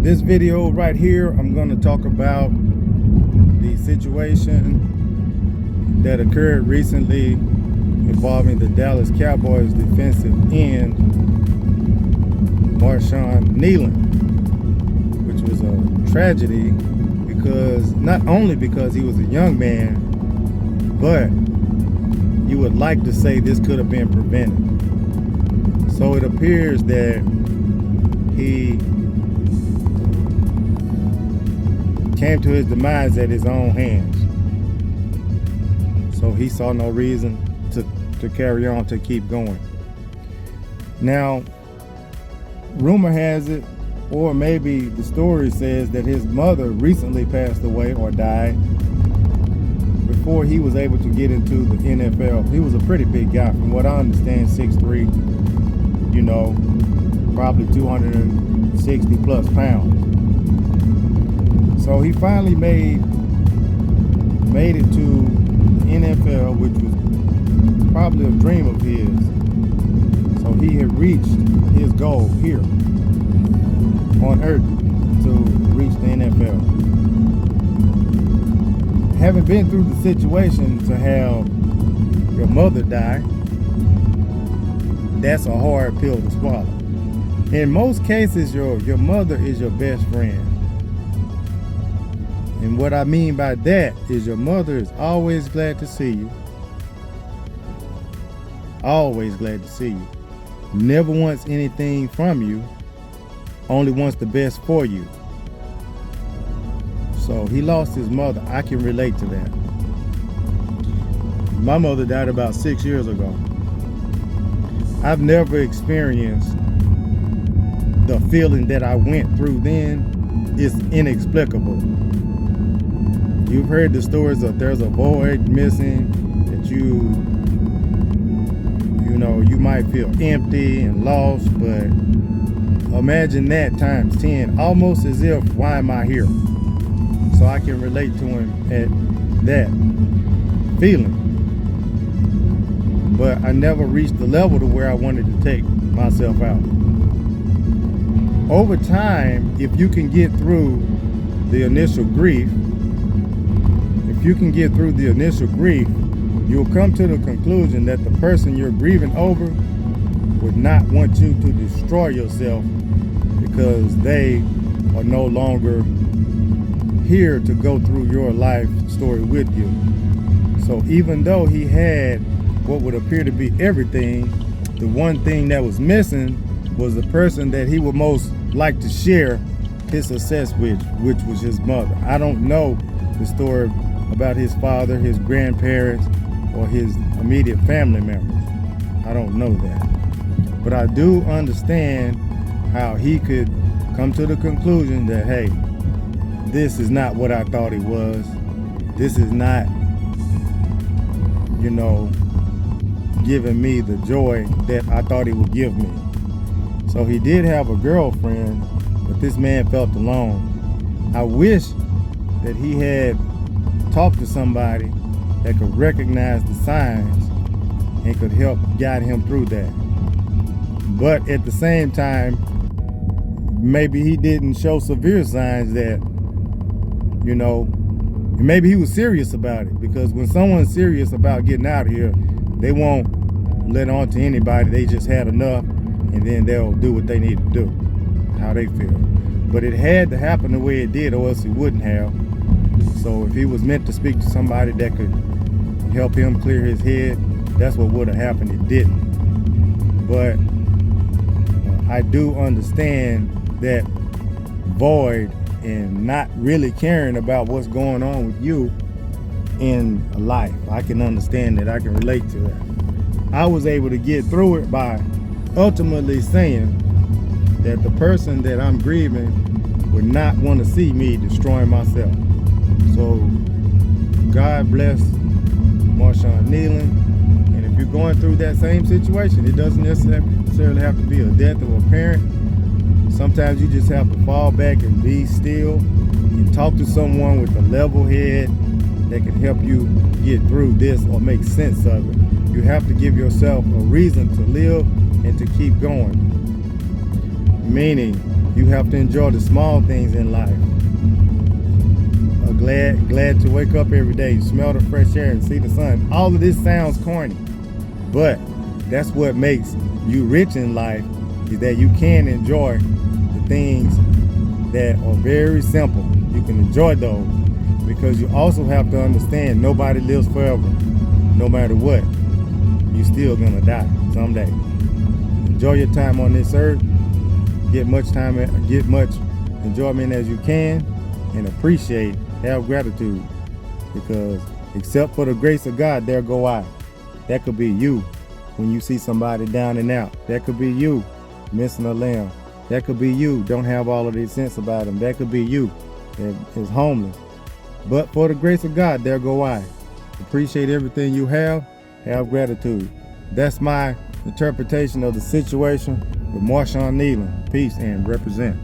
This video right here, I'm going to talk about the situation that occurred recently involving the Dallas Cowboys defensive end, Marshawn Kneeland, which was a tragedy because not only because he was a young man, but you would like to say this could have been prevented. So it appears that he came to his demise at his own hands. So he saw no reason to carry on, to keep going. Now, rumor has it, or maybe the story says, that his mother recently passed away or died before he was able to get into the NFL. He was a pretty big guy, from what I understand, 6'3", you know, probably 260 plus pounds. So he finally made it to the NFL, which was probably a dream of his. So he had reached his goal here on earth, to reach the NFL. Having been through the situation to have your mother die, that's a hard pill to swallow. In most cases, your mother is your best friend. And what I mean by that is your mother is always glad to see you. Always glad to see you. Never wants anything from you. Only wants the best for you. So he lost his mother. I can relate to that. My mother died about 6 years ago. I've never experienced the feeling that I went through then. It's inexplicable. You've heard the stories of there's a void missing, that you know, you might feel empty and lost, but imagine that times 10, almost as if, why am I here? So I can relate to him at that feeling. But I never reached the level to where I wanted to take myself out. Over time, if you can get through the initial grief, you'll come to the conclusion that the person you're grieving over would not want you to destroy yourself, because they are no longer here to go through your life story with you. So even though he had what would appear to be everything, the one thing that was missing was the person that he would most like to share his success with, which was his mother. I don't know the story about his father, his grandparents, or his immediate family members. I don't know that. But I do understand how he could come to the conclusion that, hey, this is not what I thought he was. This is not, you know, giving me the joy that I thought he would give me. So he did have a girlfriend, but this man felt alone. I wish that he had talked to somebody that could recognize the signs and could help guide him through that. But at the same time, maybe he didn't show severe signs that, you know, maybe he was serious about it, because when someone's serious about getting out of here, they won't let on to anybody. They just had enough, and then they'll do what they need to do, how they feel. But it had to happen the way it did, or else it wouldn't have. So if he was meant to speak to somebody that could help him clear his head, that's what would have happened. It didn't. But I do understand that void and not really caring about what's going on with you in life. I can understand that. I can relate to that. I was able to get through it by ultimately saying that the person that I'm grieving would not want to see me destroying myself. So God bless Marshawn Kneeland. And if you're going through that same situation, it doesn't necessarily have to be a death of a parent. Sometimes you just have to fall back and be still and talk to someone with a level head that can help you get through this or make sense of it. You have to give yourself a reason to live and to keep going. Meaning, You have to enjoy the small things in life. Glad to wake up every day, smell the fresh air and see the sun. All of this sounds corny, but that's what makes you rich in life, is that you can enjoy the things that are very simple. You can enjoy those, because you also have to understand nobody lives forever. No matter what, you're still gonna die someday. Enjoy your time on this earth. Get much enjoyment as you can, and appreciate, have gratitude, because except for the grace of God, there go I. That could be you when you see somebody down and out. That could be you missing a limb. That could be you don't have all of this sense about them. That could be you that is homeless. But for the grace of God, there go I. Appreciate everything you have gratitude. That's my interpretation of the situation with Marshawn Kneeland. Peace and represent.